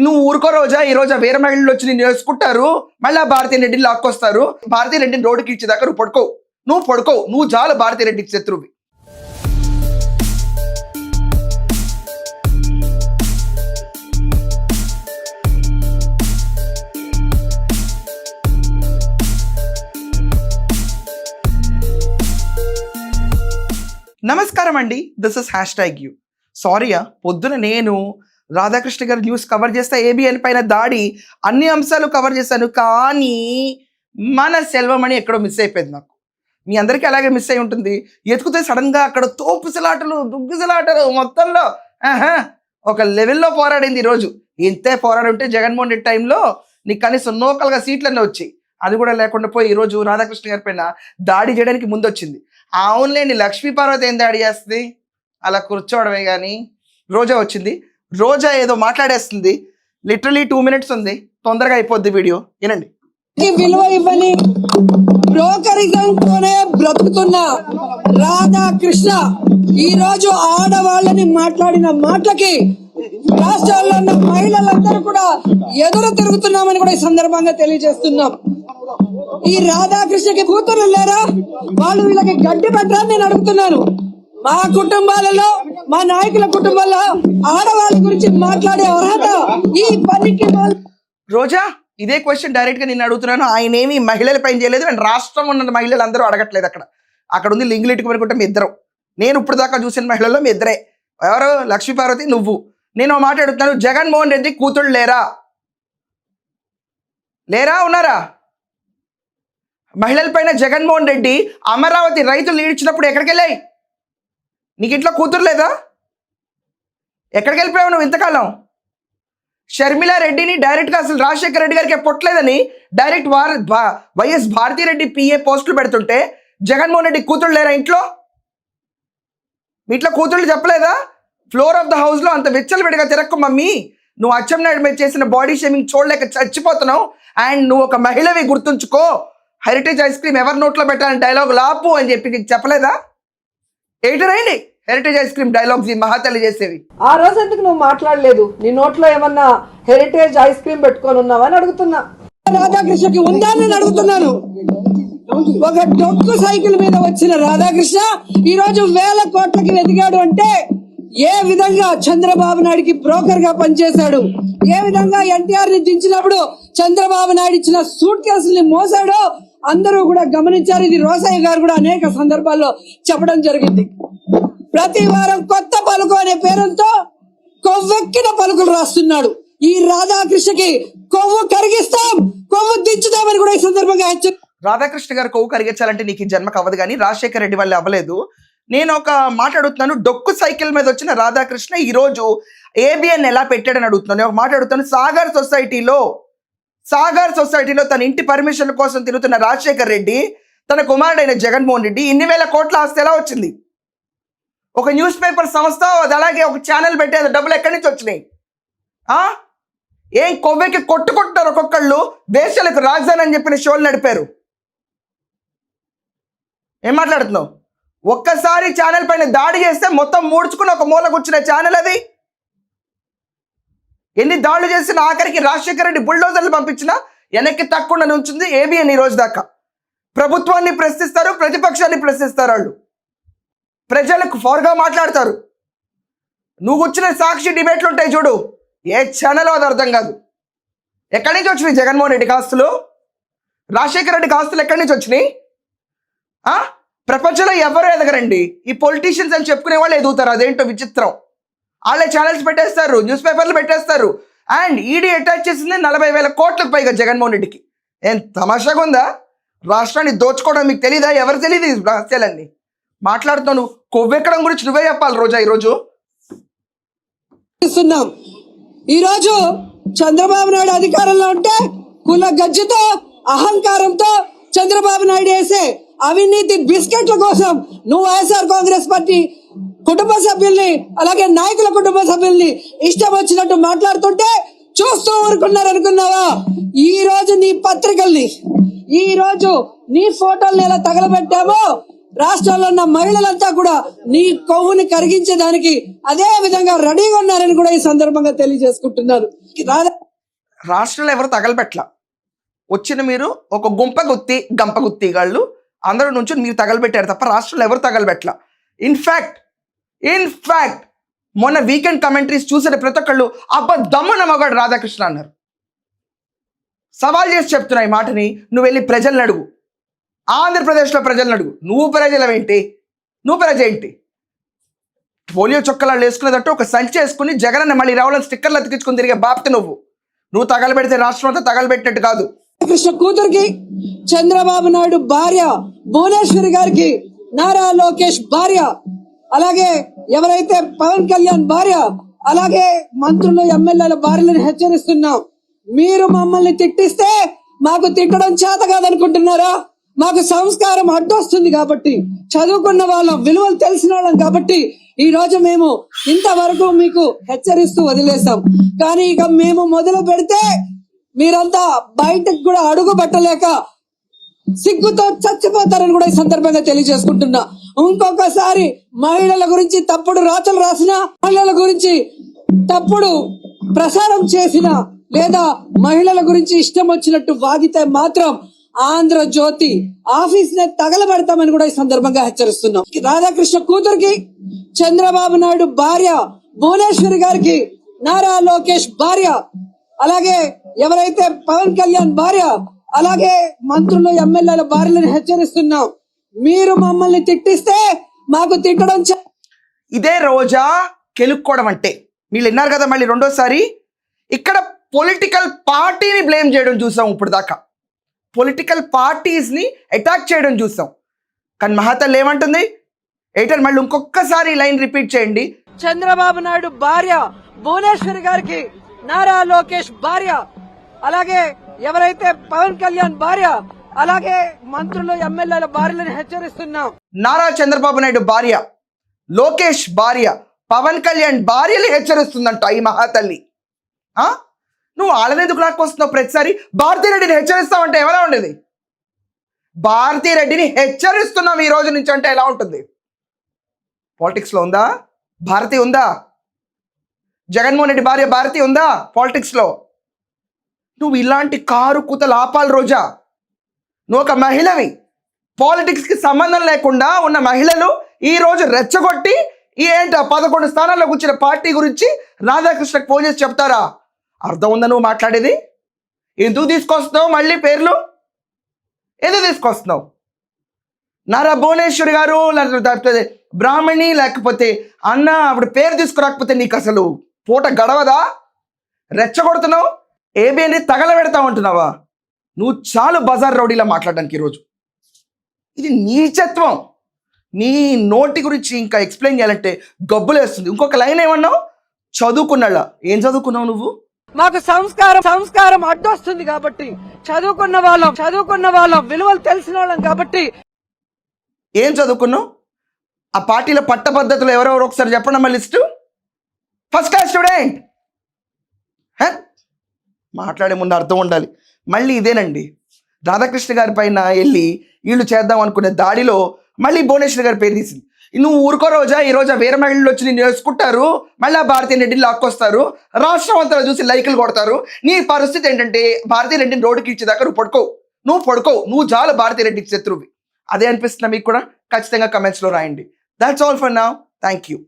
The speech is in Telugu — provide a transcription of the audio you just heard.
నువ్వు ఊరుకో రోజా, ఈ రోజా వేరే మహిళలు వచ్చి నిన్ను వేసుకుంటారు, మళ్ళీ భారతీయ రెడ్డిని లాక్కొస్తారు. భారతీయ రెడ్డిని రోడ్డుకి ఇచ్చేదాకా నువ్వు పడుకోవు, నువ్వు చాలు భారతీయ రెడ్డికి శత్రువి. నమస్కారం అండి, దిస్ ఇస్ #you. సారీయా, పొద్దున నేను రాధాకృష్ణ గారి న్యూస్ కవర్ చేస్తా, ఏబిఎన్ పైన దాడి, అన్ని అంశాలు కవర్ చేశాను. కానీ మన సెల్వమణి ఎక్కడో మిస్ అయిపోయింది. నాకు మీ అందరికీ అలాగే మిస్ అయి ఉంటుంది. ఎతుకుతే సడన్గా అక్కడ తోపుసలాటలు దుగ్గుసలాటలు మొత్తంలో ఒక లెవెల్లో పోరాడింది. ఈరోజు ఇంతే పోరాడి ఉంటే జగన్మోహన్ రెడ్డి టైంలో నీకు కనీసం నోకలుగా సీట్లన్నీ వచ్చాయి. అది కూడా లేకుండా పోయి ఈరోజు రాధాకృష్ణ గారి పైన దాడి చేయడానికి ముందు వచ్చింది. అవునులేండి, లక్ష్మీ పార్వతి ఏం దాడి చేస్తుంది, అలా కూర్చోవడమే. కానీ రోజా వచ్చింది, రోజా ఏదో మాట్లాడేస్తుంది. లిటరలీ 2 minutes ఉంది, తొందరగా అయిపోద్ది వీడియో. వినండి. విలువ ఇవ్వని బ్రోకరిజంతోనే బ్రతుకుతున్న రాధాకృష్ణ ఈ రోజు ఆడవాళ్ళని మాట్లాడిన మాటలకి రాష్ట్రాల్లో ఉన్న మహిళలందరూ కూడా ఎదురు తిరుగుతున్నామని కూడా ఈ సందర్భంగా తెలియజేస్తున్నాం. ఈ రాధాకృష్ణకి కూతురు లేరా? వాళ్ళు వీళ్ళకి గడ్డి పెట్టరా నేను అడుగుతున్నాను. మా కుటుంబాలలో, మా నాయకుల కుటుంబాల్లో ఆడవాళ్ళ గురించి మాట్లాడే అర్హత ఈ పనికి. రోజా, ఇదే క్వశ్చన్ డైరెక్ట్ గా నేను అడుగుతున్నాను. ఆయన ఏమి మహిళల పైన చేయలేదు, అండ్ రాష్ట్రం ఉన్న మహిళలు అందరూ అడగట్లేదు. అక్కడ ఉంది లింగులెట్టుకు అనుకుంటే మీ ఇద్దరు. నేను ఇప్పుడు దాకా చూసిన మహిళల్లో మీ ఇద్దరే. ఎవరు? లక్ష్మీ పార్వతి, నువ్వు. నేను మాట్లాడుతున్నాను, జగన్మోహన్ రెడ్డి కూతుళ్ళు లేరా ఉన్నారా? మహిళల పైన జగన్మోహన్ రెడ్డి అమరావతి రైతులు ఈడ్చినప్పుడు ఎక్కడికి వెళ్ళాయి? నీకు ఇంట్లో కూతురు లేదా? ఎక్కడికి వెళ్ళిపోయావు నువ్వు ఇంతకాలం? షర్మిలా రెడ్డిని డైరెక్ట్గా అసలు రాజశేఖర రెడ్డి గారికి పొట్టలేదని direct YS Bharathi Reddy PA పోస్టులు పెడుతుంటే జగన్మోహన్ రెడ్డి కూతురు లేరా ఇంట్లో? మీ ఇంట్లో కూతుళ్ళు చెప్పలేదా? ఫ్లోర్ ఆఫ్ ద హౌస్లో అంత విచ్చలవిడిగా తిరక్కు మమ్మీ, నువ్వు అచ్చెన్నాయుడు మీద చేసిన బాడీ షేమింగ్ చూడలేక చచ్చిపోతున్నావు. అండ్ నువ్వు ఒక మహిళవి, గుర్తుంచుకో. హెరిటేజ్ ఐస్ క్రీమ్ ఎవరి నోట్లో పెట్టాలని డైలాగ్ లాపు అని చెప్పి నీకు చెప్పలేదా? ఏంటరండి హెరిటేజ్ ఐస్ క్రీమ్ డైలాగ్స్ ఈ మహాతల్లి చేసేవి? ఆ రోజు ఎందుకు నువ్వు మాట్లాడలేదు? నీ నోట్లో ఏమన్నా హెరిటేజ్ ఐస్ క్రీమ్ పెట్టుకొని ఉన్నావా అని అడుగుతున్నా. రాధాకృష్ణకి ఉందా అని అడుగుతున్నాను. ఒక డొక్కు సైకిల్ మీద వచ్చిన రాధాకృష్ణ ఈ రోజు 1000 కోట్లకి ఎదిగాడు అంటే ఏ విధంగా చంద్రబాబు నాయుడికి బ్రోకర్ గా పనిచేశాడు, ఏ విధంగా ఎన్టీఆర్ ని దించినప్పుడు చంద్రబాబు నాయుడు ఇచ్చిన సూట్ కేసుల్ని మోసాడో అందరూ కూడా గమనించారు. ఇది రోసయ్య గారు కూడా అనేక సందర్భాల్లో చెప్పడం జరిగింది. ప్రతి వారం కొత్త పలుకు అనే పేరుతో కొవ్వెక్కిన పలుకులు రాస్తున్నాడు. ఈ రాధాకృష్ణకి కొవ్వు కరిగిస్తాం, కొవ్వు దించుతామని కూడా ఈ సందర్భంగా రాధాకృష్ణ గారు కొవ్వు కరిగించాలంటే నీకు ఈ జన్మకు అవ్వదు, కానీ రాజశేఖర రెడ్డి వాళ్ళు అవ్వలేదు. నేను ఒక మాట్లాడుతున్నాను, డొక్కు సైకిల్ మీద వచ్చిన రాధాకృష్ణ ఈరోజు ఏబిఎన్ ఎలా పెట్టాడని అడుగుతున్నాను. నేను ఒక మాట్లాడుతాను. సాగర్ సొసైటీలో తన ఇంటి పర్మిషన్ కోసం తిరుగుతున్న రాజశేఖర రెడ్డి, తన కుమారుడైన జగన్మోహన్ రెడ్డి ఇన్ని 1000 కోట్ల ఆస్తి ఎలా వచ్చింది? ఒక న్యూస్ పేపర్ సంస్థ, అది అలాగే ఒక ఛానల్ పెట్టి అది డబ్బులు ఎక్కడి నుంచి వచ్చినాయి? ఏం కొవ్వెకి కొట్టుకుంటున్నారు ఒక్కొక్కళ్ళు. దేశాలకు రాజధాని అని చెప్పిన షోలు నడిపారు. ఏం మాట్లాడుతున్నావు? ఒక్కసారి ఛానల్ పైన దాడి చేస్తే మొత్తం మూడ్చుకుని ఒక మూల కూర్చున్న ఛానల్ అది. ఎన్ని దాడులు చేసిన ఆఖరికి రాజశేఖర రెడ్డి బుల్డోజర్లు పంపించినా వెనక్కి తక్కువ ఉంచింది ఏబిఎన్. ఈ రోజు దాకా ప్రభుత్వాన్ని ప్రశ్నిస్తారు, ప్రతిపక్షాన్ని ప్రశ్నిస్తారు. వాళ్ళు ప్రజలకు ఫోర్గా మాట్లాడతారు. నువ్వు వచ్చిన సాక్షి డిబేట్లు ఉంటాయి చూడు, ఏ ఛానల్ అది అర్థం కాదు. ఎక్కడి నుంచి వచ్చినాయి జగన్మోహన్ రెడ్డికి ఆస్తులు? రాజశేఖర రెడ్డికి ఆస్తులు ఎక్కడి నుంచి వచ్చినాయి? ప్రపంచంలో ఎవరు ఎదగరండి, ఈ పొలిటీషియన్స్ అని చెప్పుకునే వాళ్ళు ఎదుగుతారు. అదేంటో విచిత్రం. వాళ్ళే ఛానల్స్ పెట్టేస్తారు, న్యూస్ పేపర్లు పెట్టేస్తారు. అండ్ ఈడీ అటాచ్ చేసింది 40,000 కోట్లకు పైగా జగన్మోహన్ రెడ్డికి. ఏం తమాషాగా ఉందా? రాష్ట్రాన్ని దోచుకోవడం మీకు తెలీదా? ఎవరు తెలియదు ఈ రహస్యాలన్నీ? మాట్లాడుతాను. కొవ్వెక్కడం గురించి నువ్వే చెప్పాలి రోజా. ఈరోజు చంద్రబాబు నాయుడు అధికారంలో ఉంటే కుల గజ్జతో, అహంకారంతో చంద్రబాబు నాయుడు వేసే అవినీతి బిస్కెట్ల కోసం నువ్వు వైఎస్ఆర్ కాంగ్రెస్ పార్టీ కుటుంబ సభ్యుల్ని, అలాగే నాయకుల కుటుంబ సభ్యుల్ని ఇష్టం వచ్చినట్టు మాట్లాడుతుంటే చూస్తూ ఊరుకున్నారు అనుకున్నావా? ఈ రోజు నీ పత్రికల్ని, ఈ రోజు నీ ఫోటోల్ని ఎలా తగలబెట్టామో రాష్ట్రంలో ఉన్న మహిళలంతా కూడా నీ కొవ్వుని కరిగించేదానికి అదే విధంగా రెడీగా ఉన్నారని కూడా ఈ సందర్భంగా తెలియజేసుకుంటున్నారు. రాష్ట్రంలో ఎవరు తగలబెట్ల, వచ్చిన మీరు ఒక గంప గుత్తిగాళ్ళు అందరూ నుంచి మీరు తగలబెట్టారు తప్ప రాష్ట్రంలో ఎవరు తగలబెట్ల. ఇన్ఫాక్ట్ మొన్న వీకెండ్ కమెంటరీస్ చూసిన ప్రతి ఒక్కళ్ళు దమ్మున మగాడు రాధాకృష్ణ అన్నారు. సవాల్ చేసి చెప్తున్నా ఈ మాటని, నువ్వు వెళ్ళి ప్రజలను అడుగు, ఆంధ్రప్రదేశ్లో ప్రజలను అడుగు. నువ్వు ప్రజ ఏంటి? పోలియో చొక్కలాళ్ళు వేసుకునేటట్టు ఒక సంచి వేసుకుని జగన్ మళ్ళీ రావాలని స్టిక్కర్లు అతికించుకుని తిరిగే బాప్తి నువ్వు తగలబెడితే రాష్ట్రం అంతా తగలబెట్టినట్టు కాదు. కృష్ణ కూతురికి, చంద్రబాబు నాయుడు భార్య భువనేశ్వరి గారికి, నారా లోకేష్ భార్య, అలాగే ఎవరైతే పవన్ కళ్యాణ్ భార్య, అలాగే మంత్రులు ఎమ్మెల్యేల భార్యలను హెచ్చరిస్తున్నాం. మీరు మమ్మల్ని తిట్టిస్తే మాకు తిట్టడం చేత కాదనుకుంటున్నారా? మాకు సంస్కారం అడ్డొస్తుంది కాబట్టి, చదువుకున్న వాళ్ళం, విలువలు తెలిసిన వాళ్ళం కాబట్టి ఈ రోజు మేము ఇంతవరకు మీకు హెచ్చరిస్తూ వదిలేసాం. కానీ ఇక మేము మొదలు పెడితే మీరంతా బయటకు కూడా అడుగు పెట్టలేక సిగ్గుతో చచ్చిపోతారని కూడా ఈ సందర్భంగా తెలియజేసుకుంటున్నా. ఇంకొకసారి మహిళల గురించి తప్పుడు రాతలు రాసిన, మహిళల గురించి తప్పుడు ప్రసారం చేసిన, లేదా మహిళల గురించి ఇష్టం వచ్చినట్టు వాగితే మాత్రం ఆంధ్రజ్యోతి ఆఫీస్ నే తగలబెడతామని కూడా ఈ సందర్భంగా హెచ్చరిస్తున్నాం. రాధాకృష్ణ కూతురికి, చంద్రబాబు నాయుడు భార్య భువనేశ్వరి గారికి, నారా లోకేష్ భార్య, అలాగే ఎవరైతే పవన్ కళ్యాణ్ భార్య, అలాగే మంత్రులు ఎమ్మెల్యేల భార్యలను హెచ్చరిస్తున్నాం. మీరు మమ్మల్ని తిట్టిస్తే మాకు తిట్టడం ఇదే రోజా కెలుక్కోవడం అంటే. వీళ్ళు విన్నారు కదా, మళ్ళీ రెండోసారి ఇక్కడ పొలిటికల్ పార్టీని బ్లేమ్ చేయడం చూసాం. ఇప్పుడు దాకా పొలిటికల్ పార్టీస్ని అటాక్ చేయడం చూసాం. కానీ మహాతల్లి ఏమంటుంది? ఏటల్ మళ్ళీ ఇంకొకసారి లైన్ రిపీట్ చేయండి. చంద్రబాబు నాయుడు భార్య భువనేశ్వరి గారికి, నారా లోకేష్ భార్య, అలాగే ఎవరైతే పవన్ కళ్యాణ్ భార్య, అలాగే మంత్రులు ఎమ్మెల్యేల భార్యలను హెచ్చరిస్తున్నాం. నారా చంద్రబాబు నాయుడు భార్య, లోకేష్ భార్య, పవన్ కళ్యాణ్ భార్యలు హెచ్చరిస్తుందంట ఈ మహాతల్లి. నువ్వు వాళ్ళని ఎందుకు లాక్కొస్తున్నావు ప్రతిసారి? భారతీరెడ్డిని హెచ్చరిస్తావంటే ఎలా ఉండేది? భారతీరెడ్డిని హెచ్చరిస్తున్నావు ఈ రోజు నుంచి అంటే ఎలా ఉంటుంది? పాలిటిక్స్లో ఉందా భారతి? ఉందా? జగన్మోహన్ రెడ్డి భార్య భారతి ఉందా పాలిటిక్స్లో? నువ్వు ఇలాంటి కారు కూతలు ఆపాలి రోజా. నువ్వు ఒక మహిళవి, పాలిటిక్స్కి సంబంధం లేకుండా ఉన్న మహిళలు ఈ రోజు రెచ్చగొట్టి ఏంట 11 స్థానాల్లో కూర్చున్న పార్టీ గురించి రాధాకృష్ణకు ఫోన్ చేసి చెప్తారా? అర్థం ఉందా నువ్వు మాట్లాడేది? ఎందుకు తీసుకొస్తున్నావు మళ్ళీ పేర్లు? ఎందుకు తీసుకొస్తున్నావు? నారా భువనేశ్వరి గారు, లేకపోతే బ్రాహ్మణి, లేకపోతే అన్న ఆవిడ పేరు తీసుకురాకపోతే నీకు అసలు పూట గడవదా? రెచ్చగొడుతున్నావు, ఏబిఎన్ని తగలబెడతావు అంటున్నావా? నువ్వు చాలు బజార్ రౌడీలా మాట్లాడడానికి ఈరోజు. ఇది నీచత్వం. నీ నోటి గురించి ఇంకా ఎక్స్ప్లెయిన్ చేయాలంటే గబ్బులేస్తుంది. ఇంకొక లైన్ ఏమన్నావు? చదువుకున్నాళ్ళ. ఏం చదువుకున్నావు నువ్వు? మాకు సంస్కారం అడ్డొస్తుంది కాబట్టి, చదువుకున్న వాళ్ళం, విలువలు తెలిసిన వాళ్ళం కాబట్టి. ఏం చదువుకున్నావు? ఆ పార్టీలో పట్టపద్ధతులు ఎవరెవరు ఒకసారి చెప్పండి అమ్మా లిస్టు. First class student. మాట్లాడే ముందు అర్థం ఉండాలి. మళ్ళీ ఇదేనండి, రాధాకృష్ణ గారి పైన వెళ్ళి వీళ్ళు చేద్దాం అనుకునే దాడిలో మళ్ళీ భువనేశ్వరి గారి పేరు తీసింది. నువ్వు ఊరుకో రోజా. ఈ రోజు వేరే మహిళలు వచ్చి నేను వేసుకుంటారు, మళ్ళీ ఆ భారతీయ రెడ్డిని లాక్కొస్తారు, రాష్ట్రం అంతా చూసి లైకులు కొడతారు. నీ పరిస్థితి ఏంటంటే భారతీయ రెడ్డిని రోడ్డుకి ఇచ్చేదాకా నువ్వు పడుకోవు. నువ్వు చాలు భారతీయ రెడ్డికి శత్రువి. అదే అనిపిస్తున్నా మీకు కూడా? ఖచ్చితంగా కమెంట్స్లో రాయండి. That's all for now. Thank you.